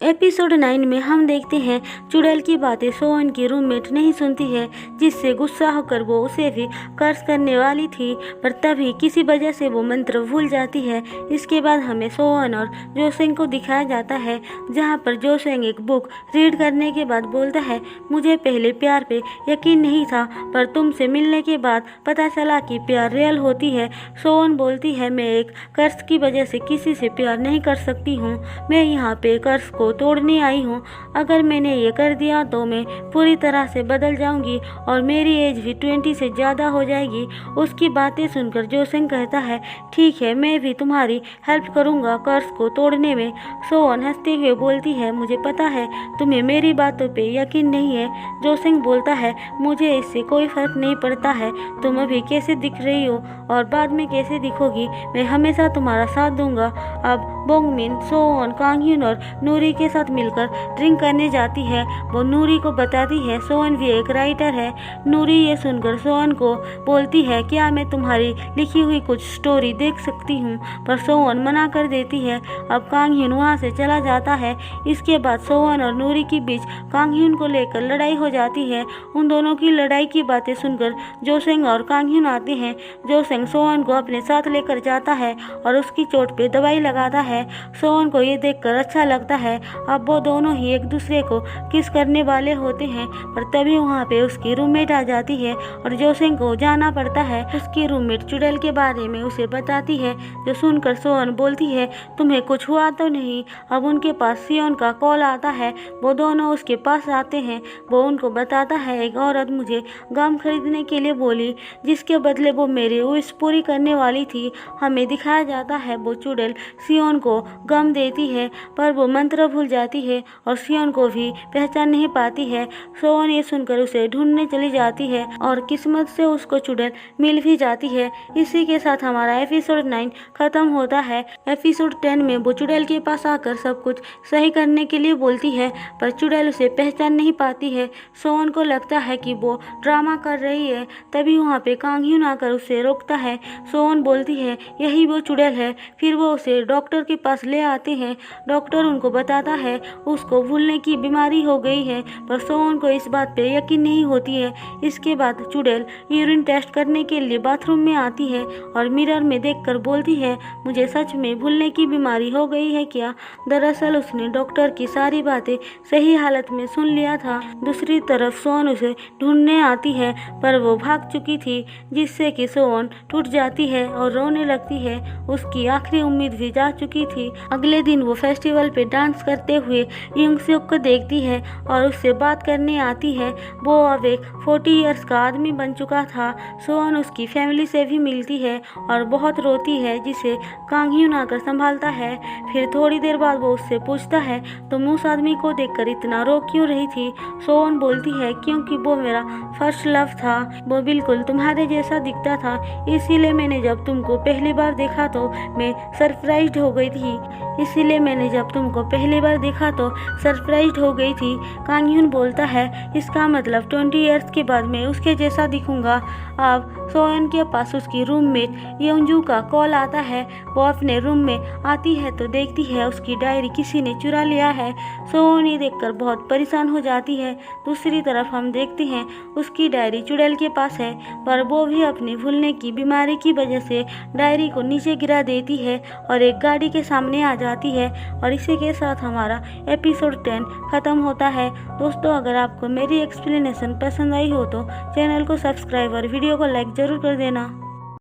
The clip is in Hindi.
एपिसोड 9 में हम देखते हैं चुड़ैल की बातें सोहन की रूममेट नहीं सुनती है, जिससे गुस्सा होकर वो उसे भी कर्ज करने वाली थी, पर तभी किसी वजह से वो मंत्र भूल जाती है। इसके बाद हमें सोहन और जोसेंग को दिखाया जाता है, जहां पर जोसेंग एक बुक रीड करने के बाद बोलता है, मुझे पहले प्यार पे यकीन नहीं था, पर तुमसे मिलने के बाद पता चला कि प्यार रियल होती है। सोहन बोलती है, मैं एक कर्ज की वजह से किसी से प्यार नहीं कर सकती हूँ, मैं यहाँ पे कर्ज को तोड़ने आई हूँ। अगर मैंने ये कर दिया तो मैं पूरी तरह से बदल जाऊंगी और मेरी एज भी 20 से ज़्यादा हो जाएगी। उसकी बातें सुनकर जोसेंग कहता है, ठीक है, मैं भी तुम्हारी हेल्प करूँगा कर्ज को तोड़ने में। सोहन हंसते हुए बोलती है, मुझे पता है तुम्हें मेरी बातों पे यकीन नहीं है। जोसेंग बोलता है, मुझे इससे कोई फर्क नहीं पड़ता है, तुम अभी कैसे दिख रही हो और बाद में कैसे दिखोगी, मैं हमेशा तुम्हारा साथ दूंगा। अब बोंगमिन, सोहन, कांगhyun और नूरी के साथ मिलकर ड्रिंक करने जाती है। वो नूरी को बताती है सोहन भी एक राइटर है। नूरी ये सुनकर सोहन को बोलती है, क्या मैं तुम्हारी लिखी हुई कुछ स्टोरी देख सकती हूँ, पर सोहन मना कर देती है। अब कांगhyun वहाँ से चला जाता है। इसके बाद सोहन और नूरी के बीच कांगhyun को लेकर लड़ाई हो जाती है। उन दोनों की लड़ाई की बातें सुनकर जोसेंग और कांगhyun आते हैं। जोसेंग सोहन को अपने साथ लेकर जाता है और उसकी चोट पे दवाई लगाता है। सोहन को ये देखकर अच्छा लगता है। अब वो दोनों ही एक दूसरे को किस करने वाले होते हैं, पर तभी वहाँ पे उसकी रूममेट आ जाती है और जोसेंग को जाना पड़ता है। उसकी रूममेट चुड़ैल के बारे में उसे बताती है, जो सुनकर सोहन बोलती है, तुम्हें कुछ हुआ तो नहीं। अब उनके पास सियोन का कॉल आता है। वो दोनों उसके पास आते हैं। वो उनको बताता है, एक औरत मुझे गम खरीदने के लिए बोली, जिसके बदले वो मेरी विश पूरी करने वाली थी। हमें दिखाया जाता है वो चुड़ैल सियोन को गम देती है, पर वो मंत्र भूल जाती है और सियोन को भी पहचान नहीं पाती है। सोहन ये सुनकर उसे ढूंढने चली जाती है और किस्मत से उसको चुड़ैल मिल भी जाती है। इसी के साथ हमारा एपिसोड 9 खत्म होता है। एपिसोड 10 में वो चुड़ैल के पास आकर सब कुछ सही करने के लिए बोलती है, पर चुड़ैल उसे पहचान नहीं पाती है। सोहन को लगता है कि वो ड्रामा कर रही है। तभी वहाँ पे कांगhyun आकर उसे रोकता है। सोहन बोलती है, यही वो चुड़ैल है। फिर वो उसे डॉक्टर के पास ले आते हैं। डॉक्टर उनको बताता है उसको भूलने की बीमारी हो गई है, पर सोहन को इस बात पे यकीन नहीं होती है। इसके बाद चुड़ैल यूरिन टेस्ट करने के लिए बाथरूम में आती है और मिरर में देखकर बोलती है, मुझे सच में भूलने की बीमारी हो गई है क्या। दरअसल उसने डॉक्टर की सारी बातें सही हालत में सुन लिया था। दूसरी तरफ सोहन उसे ढूंढने आती है, पर वो भाग चुकी थी, जिससे कि सोहन टूट जाती है और रोने लगती है। उसकी आखिरी उम्मीद भी जा चुकी थी। अगले दिन वो फेस्टिवल पे डांस करते हुए युंगसेok को देखती है और उससे बात करने आती है। वो अब एक 40 इयर्स का आदमी बन चुका था। सोहन उसकी फैमिली से भी मिलती है और बहुत रोती है, जिसे कांगhyun आकर संभालता है। फिर थोड़ी देर बाद वो उससे पूछता है, तुम उस आदमी को देखकर इतना रो क्यों रही थी। सोहन बोलती है, क्योंकि वो मेरा फर्स्ट लव था, वो बिल्कुल तुम्हारे जैसा दिखता था, इसीलिए मैंने जब तुमको पहली बार देखा तो मैं सरप्राइज्ड हो गई थी। कांगhyun बोलता है, इसका मतलब 20 इयर्स के बाद मैं उसके जैसा दिखूंगा। अब सोहन के पास उसकी रूममेट योंजू का कॉल आता है। वो अपने रूम में आती है तो देखती है उसकी डायरी किसी ने चुरा लिया है। सोहन ये देखकर बहुत परेशान हो जाती है। दूसरी तरफ हम देखते हैं उसकी डायरी चुड़ैल के पास है, पर वो भी अपनी भूलने की बीमारी की वजह से डायरी को नीचे गिरा देती है और एक गाड़ी के सामने आ जाती है। और इसी के साथ हमारा एपिसोड 10 खत्म होता है। दोस्तों, अगर आपको मेरी एक्सप्लेनेशन पसंद आई हो तो चैनल को सब्सक्राइब और वीडियो को लाइक जरूर कर देना।